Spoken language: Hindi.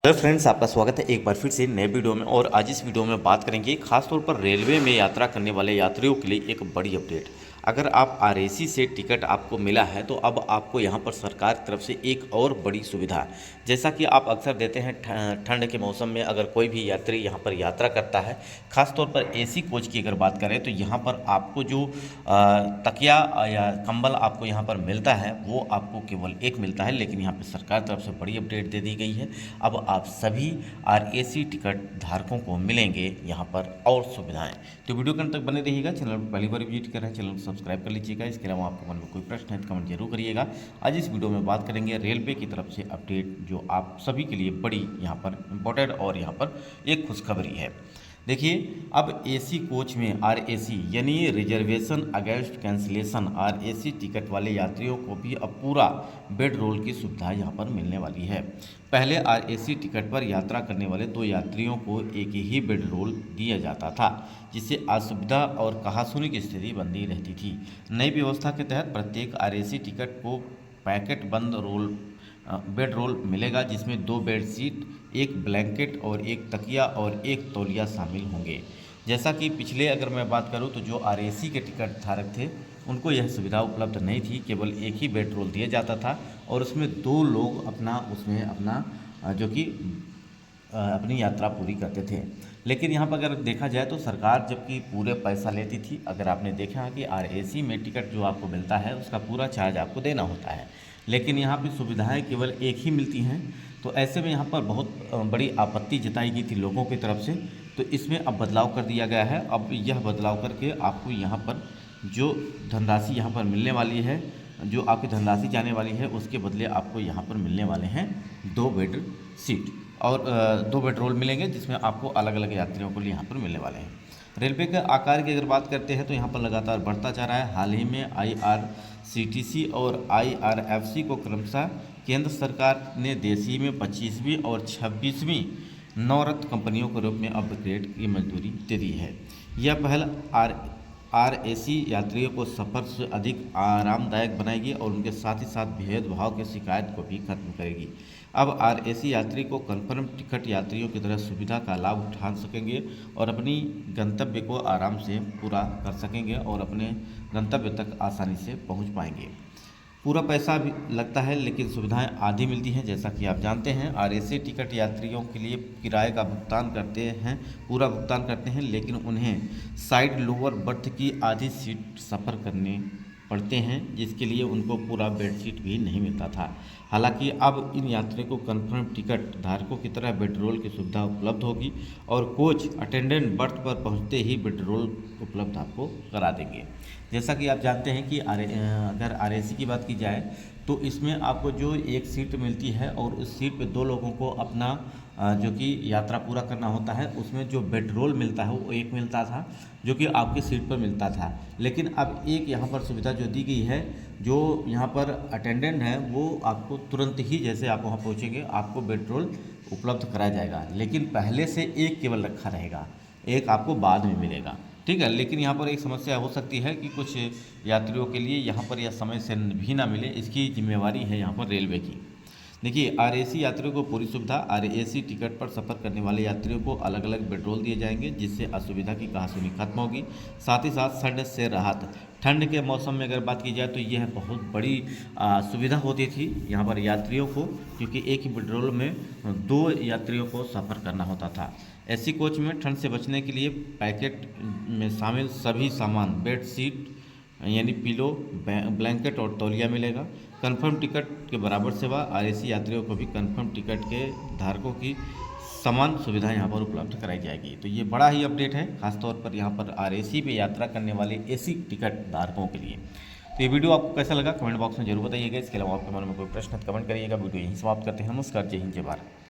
हेलो फ्रेंड्स, आपका स्वागत है एक बार फिर से नए वीडियो में। और आज इस वीडियो में बात करेंगे खासतौर पर रेलवे में यात्रा करने वाले यात्रियों के लिए एक बड़ी अपडेट। अगर आप आरएसी से टिकट आपको मिला है तो अब आपको यहां पर सरकार की तरफ से एक और बड़ी सुविधा, जैसा कि आप अक्सर देते हैं ठंड के मौसम में अगर कोई भी यात्री यहां पर यात्रा करता है, खासतौर पर एसी कोच की अगर बात करें तो यहां पर आपको जो तकिया या कंबल आपको यहां पर मिलता है वो आपको केवल एक मिलता है। लेकिन यहां पर सरकार की तरफ से बड़ी अपडेट दे दी गई है। अब आप सभी आरएसी टिकट धारकों को मिलेंगे यहाँ पर और सुविधाएं। तो वीडियो के अंत तक बने रहिएगा। चैनल पर पहली बार विजिट कर रहे हैं, चैनल को सब्सक्राइब कर लीजिएगा। इसके अलावा आपके मन में कोई प्रश्न है तो कमेंट जरूर करिएगा। आज इस वीडियो में बात करेंगे रेलवे की तरफ से अपडेट, जो आप सभी के लिए बड़ी यहाँ पर इम्पोर्टेंट और यहाँ पर एक खुशखबरी है। देखिए, अब एसी कोच में आरएसी यानी reservation against cancellation RAC ticket वाले यात्रियों को भी अब पूरा बेड रोल की सुविधा यहाँ पर मिलने वाली है। पहले आरएसी टिकट पर यात्रा करने वाले दो यात्रियों को एक ही बेड रोल दिया जाता था, जिससे असुविधा और कहासुनी की स्थिति बनी रहती थी। नई व्यवस्था के तहत प्रत्येक आरएसी टिकट को पैकेट बंद बेड रोल मिलेगा, जिसमें दो बेड शीट, एक ब्लैंकेट और एक तकिया और एक तौलिया शामिल होंगे। जैसा कि पिछले अगर मैं बात करूं तो जो आरएसी के टिकट धारक थे उनको यह सुविधा उपलब्ध नहीं थी, केवल एक ही बेड रोल दिया जाता था और उसमें दो लोग अपना जो कि अपनी यात्रा पूरी करते थे। लेकिन यहाँ पर अगर देखा जाए तो सरकार जबकि पूरे पैसा लेती थी, अगर आपने देखा है कि आरएसी में टिकट जो आपको मिलता है उसका पूरा चार्ज आपको देना होता है, लेकिन यहाँ पे सुविधाएं केवल एक ही मिलती हैं। तो ऐसे में यहाँ पर बहुत बड़ी आपत्ति जताई गई थी लोगों की तरफ से। तो इसमें अब बदलाव कर दिया गया है। अब यह बदलाव करके आपको यहाँ पर जो धनराशि यहाँ पर मिलने वाली है, जो आपकी धनराशि जाने वाली है, उसके बदले आपको यहाँ पर मिलने वाले हैं दो बेड सीट और दो बेड रोल मिलेंगे, जिसमें आपको अलग अलग यात्रियों को लिए यहाँ पर मिलने वाले हैं। रेलवे के आकार की अगर बात करते हैं तो यहाँ पर लगातार बढ़ता जा रहा है। हाल ही में आईआरसीटीसी और आईआरएफसी को क्रमशः केंद्र सरकार ने देशी में 25वीं और 26वीं नवरत्न कंपनियों के रूप में अपग्रेड की मंजूरी दे दी है। यह पहल आरएसी यात्रियों को सफ़र से अधिक आरामदायक बनाएगी और उनके साथ ही साथ भेदभाव की शिकायत को भी खत्म करेगी। अब आरएसी यात्री को कन्फर्म टिकट यात्रियों की तरह सुविधा का लाभ उठा सकेंगे और अपनी गंतव्य को आराम से पूरा कर सकेंगे और अपने गंतव्य तक आसानी से पहुंच पाएंगे। पूरा पैसा भी लगता है लेकिन सुविधाएं आधी मिलती हैं। जैसा कि आप जानते हैं, आरएसी टिकट यात्रियों के लिए किराए का भुगतान करते हैं, पूरा भुगतान करते हैं, लेकिन उन्हें साइड लोअर बर्थ की आधी सीट सफ़र करने पड़ते हैं, जिसके लिए उनको पूरा बेडशीट भी नहीं मिलता था। हालांकि अब इन यात्रियों को कन्फर्म टिकट धारकों की तरह बेडरोल की सुविधा उपलब्ध होगी और कोच अटेंडेंट बर्थ पर पहुंचते ही बेडरोल उपलब्ध आपको करा देंगे। जैसा कि आप जानते हैं कि अगर आरएसी की बात की जाए तो इसमें आपको जो एक सीट मिलती है और उस सीट पे दो लोगों को अपना जो कि यात्रा पूरा करना होता है, उसमें जो बेड रोल मिलता है वो एक मिलता था जो कि आपकी सीट पर मिलता था। लेकिन अब एक यहाँ पर सुविधा जो दी गई है, जो यहाँ पर अटेंडेंट है वो आपको तुरंत ही जैसे आप वहाँ पहुँचेंगे आपको बेड रोल उपलब्ध कराया जाएगा, लेकिन पहले से एक केवल रखा रहेगा, एक आपको बाद में मिलेगा। ठीक है, लेकिन यहाँ पर एक समस्या हो सकती है कि कुछ यात्रियों के लिए यहाँ पर यह समय से भी ना मिले, इसकी जिम्मेवारी है यहाँ पर रेलवे की। देखिए, आरएसी यात्रियों को पूरी सुविधा। आरएसी टिकट पर सफ़र करने वाले यात्रियों को अलग अलग बेडरोल दिए जाएंगे, जिससे असुविधा की कहासुनी खत्म होगी। साथ ही साथ ठंड से राहत। ठंड के मौसम में अगर बात की जाए तो यह बहुत बड़ी सुविधा होती थी यहाँ पर यात्रियों को, क्योंकि एक ही बेडरोल में दो यात्रियों को सफ़र करना होता था। एसी कोच में ठंड से बचने के लिए पैकेट में शामिल सभी सामान, बेड शीट यानी पिलो, ब्लैंकेट और तौलिया मिलेगा। कंफर्म टिकट के बराबर सेवा। आरएसी यात्रियों को भी कंफर्म टिकट के धारकों की समान सुविधा यहाँ पर उपलब्ध कराई जाएगी। तो ये बड़ा ही अपडेट है, खासतौर पर यहाँ पर आरएसी पे यात्रा करने वाले एसी टिकट धारकों के लिए। तो ये वीडियो आपको कैसा लगा कमेंट बॉक्स में जरूर बताइएगा। इसके अलावा आपके मन में कोई प्रश्न है तो कमेंट करिएगा। वीडियो यहीं समाप्त करते हैं। नमस्कार, जय हिंद, जय भारत।